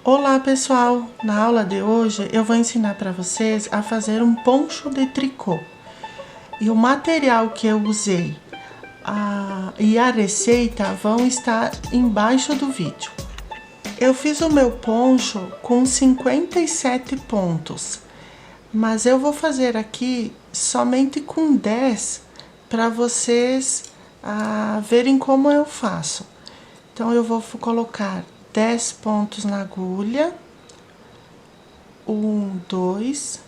Olá pessoal, na aula de hoje eu vou ensinar para vocês a fazer um poncho de tricô. E o material que eu usei e a receita vão estar embaixo do vídeo. Eu fiz o meu poncho com 57 pontos, mas eu vou fazer aqui somente com 10 para vocês verem como eu faço. Então eu vou colocar 10 pontos na agulha, 1, 2,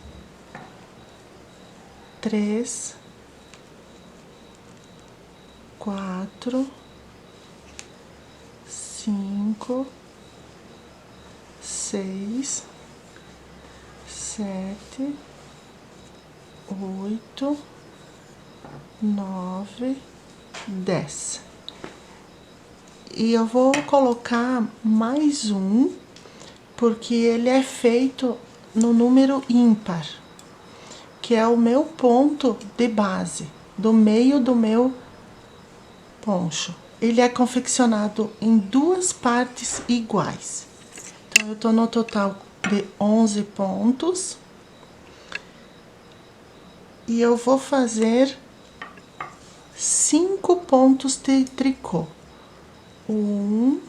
3, 4, 5, 6, 7, 8, 9, 10. E eu vou colocar mais um, porque ele é feito no número ímpar, que é o meu ponto de base, do meio do meu poncho. Ele é confeccionado em duas partes iguais. Então, eu tô no total de 11 pontos. E eu vou fazer 5 pontos de tricô. 1,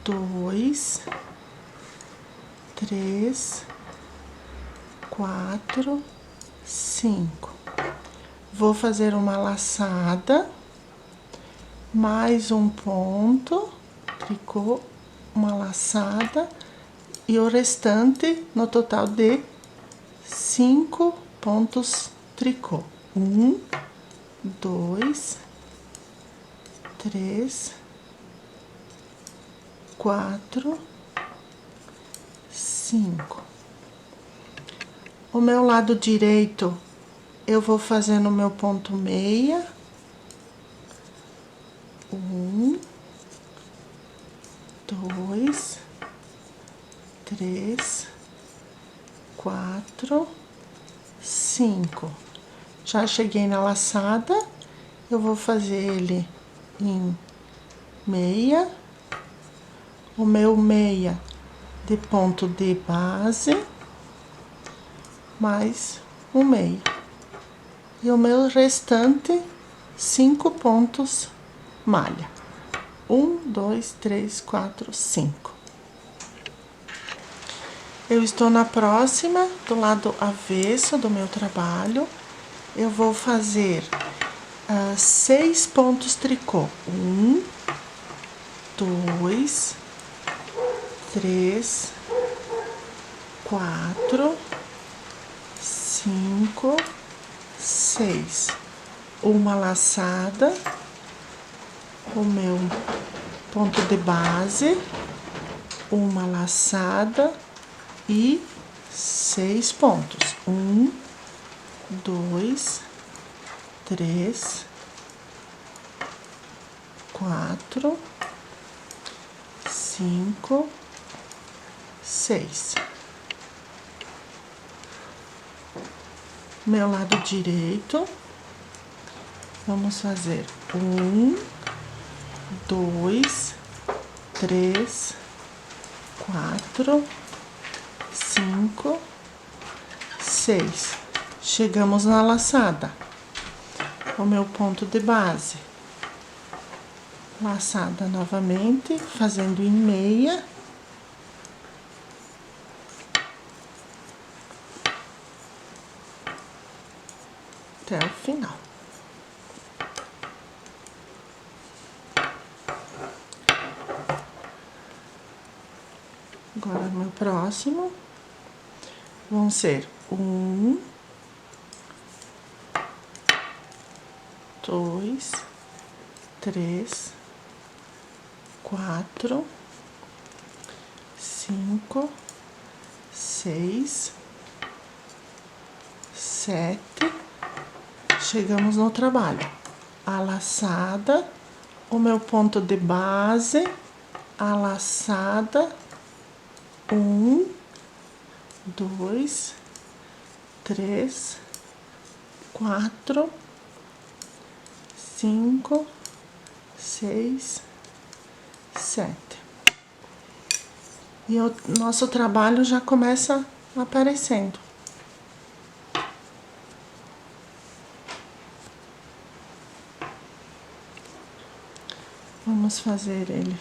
2, 3, 4, 5. Vou fazer uma laçada, mais um ponto, tricô, uma laçada, e o restante no total de 5 pontos tricô. 1, 2, 3, 4, 5. O meu lado direito eu vou fazer no meu ponto meia. 1, 2, 3, 4, 5. Já cheguei na laçada, eu vou fazer ele em meia, o meu meia de ponto de base, mais um meia. E o meu restante, 5 pontos malha. 1, 2, 3, 4, 5. Eu estou na próxima, do lado avesso do meu trabalho. Eu vou fazer 6 pontos tricô. 1, 2, 3, 4, 5, 6. Uma laçada, o meu ponto de base, uma laçada e 6 pontos. 1, 2, 3, 4, 5, 6. Meu lado direito, vamos fazer 1, 2, 3, 4, 5, 6. Chegamos na laçada, o meu ponto de base. Laçada novamente, fazendo em meia. Até o final. Agora, meu próximo vão ser 1, 2, 3, 4, 5, 6, 7. Chegamos no trabalho. A laçada, o meu ponto de base, a laçada, 1, 2, 3, 4, 5, 6, 7. E o nosso trabalho já começa aparecendo. Vamos fazer ele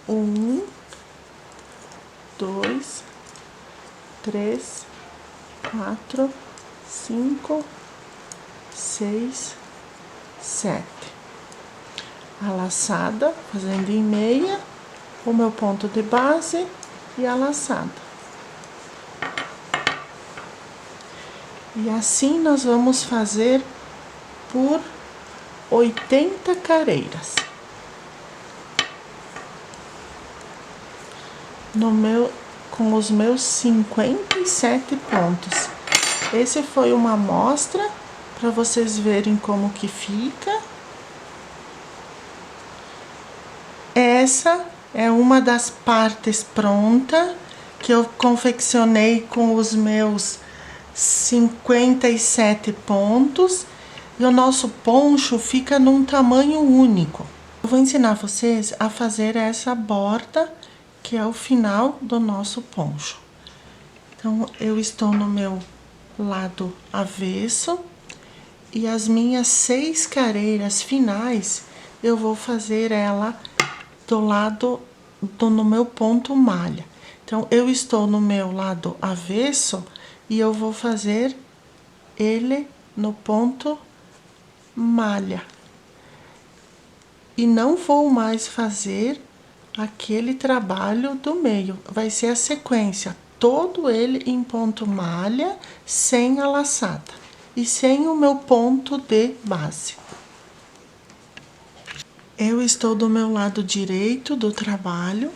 1, 2, 3, 4, 5, 6, 7. A laçada, fazendo em meia, o meu ponto de base e a laçada. E assim nós vamos fazer por 80 careiras. Com os meus 57 pontos. Esse foi uma amostra para vocês verem como que fica. Essa é uma das partes pronta que eu confeccionei com os meus 57 pontos. E o nosso poncho fica num tamanho único. Eu vou ensinar vocês a fazer essa borda, que é o final do nosso poncho. Então, eu estou no meu lado avesso e as minhas 6 careiras finais, eu vou fazer ela do lado no meu ponto malha. Então, eu estou no meu lado avesso e eu vou fazer ele no ponto malha. E não vou mais fazer aquele trabalho do meio. Vai ser a sequência, todo ele em ponto malha, sem a laçada e sem o meu ponto de base. Eu estou do meu lado direito do trabalho.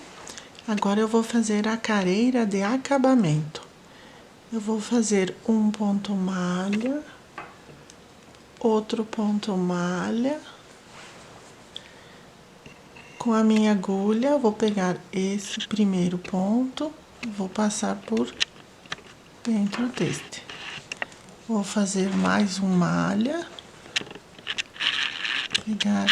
Agora eu vou fazer a careira de acabamento. Eu vou fazer um ponto malha, outro ponto malha. Com a minha agulha, eu vou pegar esse primeiro ponto, vou passar por dentro deste. Vou fazer mais um malha, pegar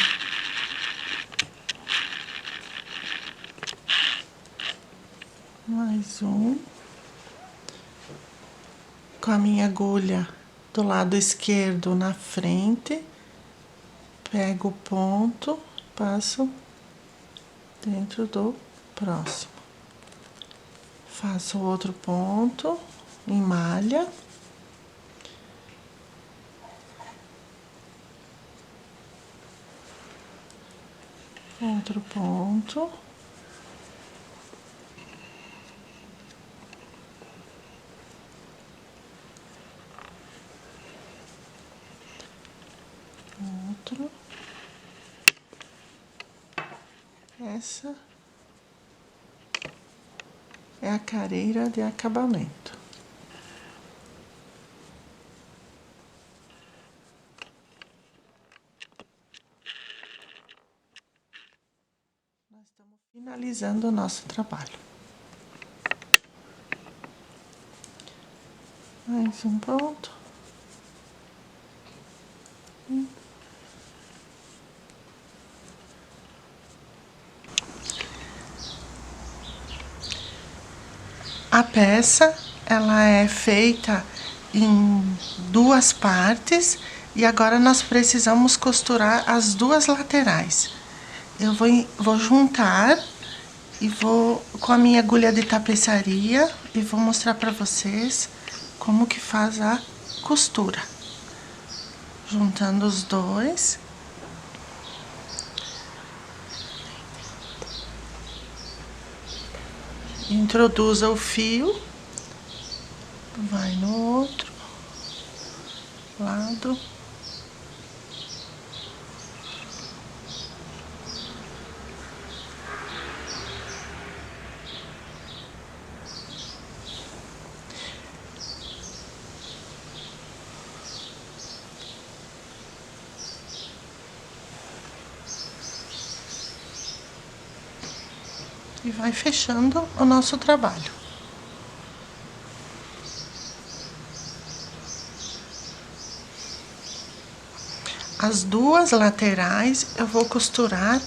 mais um. Com a minha agulha do lado esquerdo na frente, pego o ponto, passo dentro do próximo. Faço outro ponto em malha. Outro ponto. Outro. Essa é a careira de acabamento. Nós estamos finalizando o nosso trabalho. Mais um ponto. A peça, ela é feita em 2 partes e agora nós precisamos costurar as 2 laterais. Eu vou juntar e vou com a minha agulha de tapeçaria e vou mostrar para vocês como que faz a costura. Juntando os 2. Introduza o fio, vai no outro lado. E vai fechando o nosso trabalho. As 2 laterais eu vou costurar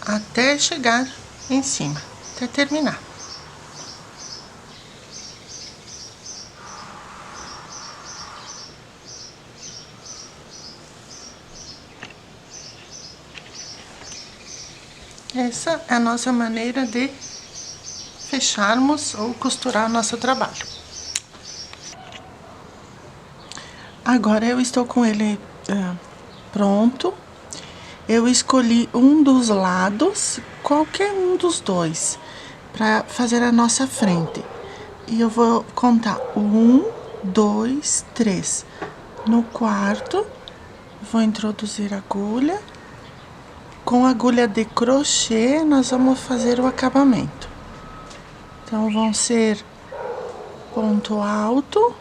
até chegar em cima. até terminar. Essa é a nossa maneira de fecharmos ou costurar o nosso trabalho. Agora eu estou com ele pronto. Eu escolhi um dos lados, qualquer um dos dois, para fazer a nossa frente. E eu vou contar 1, 2, 3. No quarto, vou introduzir a agulha. Com a agulha de crochê, nós vamos fazer o acabamento. Então, vão ser ponto alto.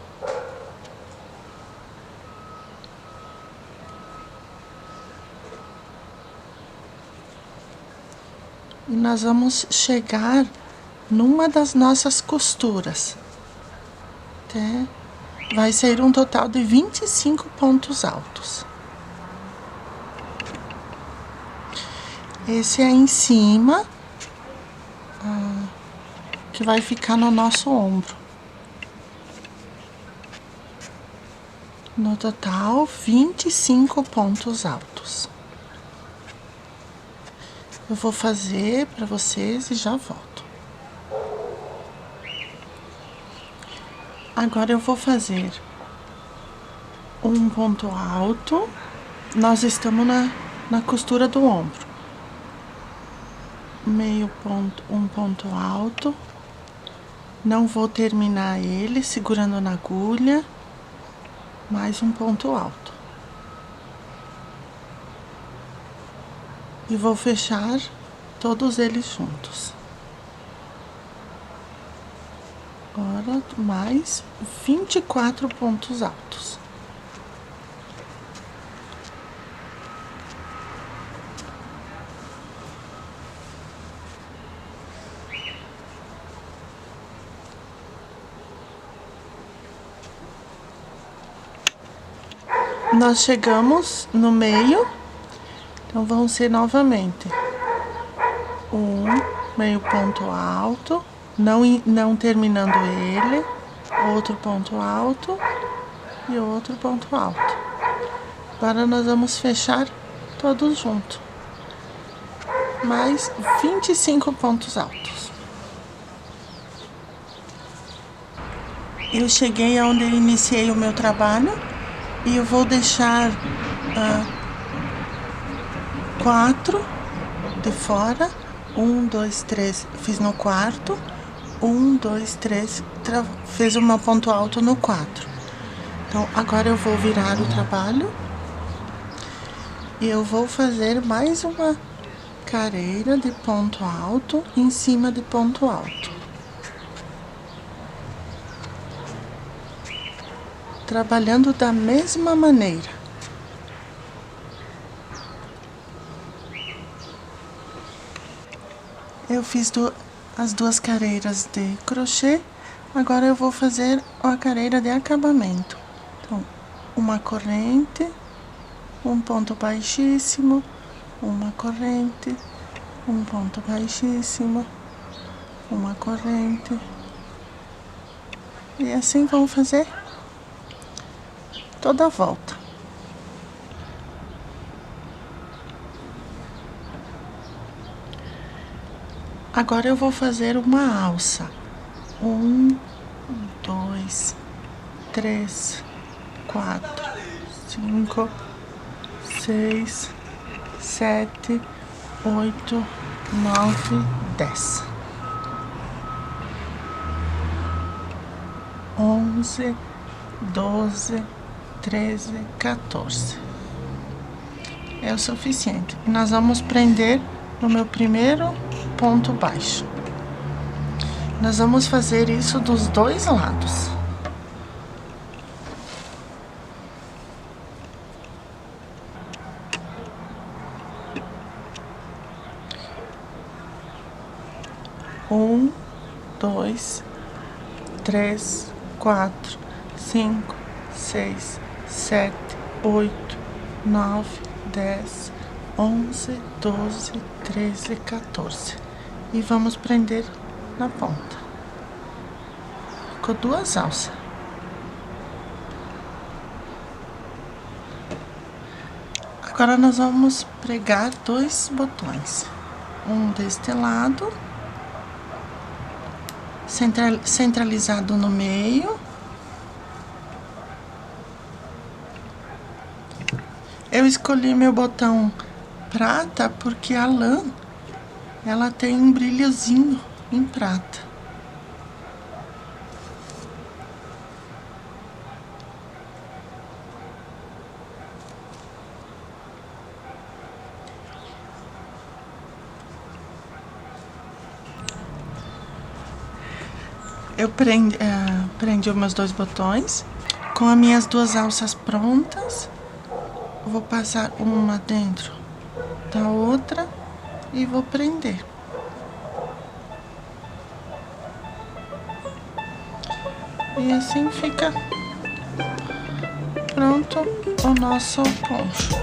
E nós vamos chegar numa das nossas costuras. Vai sair um total de 25 pontos altos. Esse é em cima, que vai ficar no nosso ombro. No total, 25 pontos altos. Eu vou fazer para vocês e já volto. Agora eu vou fazer um ponto alto. Nós estamos na costura do ombro. Meio ponto, um ponto alto. Não vou terminar ele segurando na agulha. Mais um ponto alto. E vou fechar todos eles juntos. Agora, mais 24 pontos altos. Nós chegamos no meio, então vão ser novamente meio ponto alto, não terminando ele, outro ponto alto e outro ponto alto. Agora nós vamos fechar todos juntos, mais 25 pontos altos. Eu cheguei aonde eu iniciei o meu trabalho. E eu vou deixar 4 de fora. 1, 2, 3, fiz no quarto. 1, 2, 3, fiz o meu ponto alto no 4. Então, agora eu vou virar o trabalho. E eu vou fazer mais uma carreira de ponto alto em cima de ponto alto. Trabalhando da mesma maneira. Eu fiz as duas carreiras de crochê, agora eu vou fazer a carreira de acabamento. Então, uma corrente, um ponto baixíssimo, uma corrente, um ponto baixíssimo, uma corrente. E assim vamos fazer toda a volta. Agora eu vou fazer uma alça. 1, 2, 3, 4, 5, 6, 7, 8, 9, 10. 11, 12, 13, 14. É o suficiente. E nós vamos prender no meu primeiro ponto baixo. Nós vamos fazer isso dos dois lados. Um, 2, 3, 4, 5, 6, 7, 8, 9, 10, 11, 12, 13, 14. e vamos prender na ponta. Ficou 2 alças. Agora nós vamos pregar 2 botões, um deste lado, centralizado no meio. Eu escolhi meu botão prata porque a lã, ela tem um brilhozinho em prata. Eu prendi os meus 2 botões. Com as minhas 2 alças prontas, vou passar uma dentro da outra e vou prender. E assim fica pronto o nosso poncho.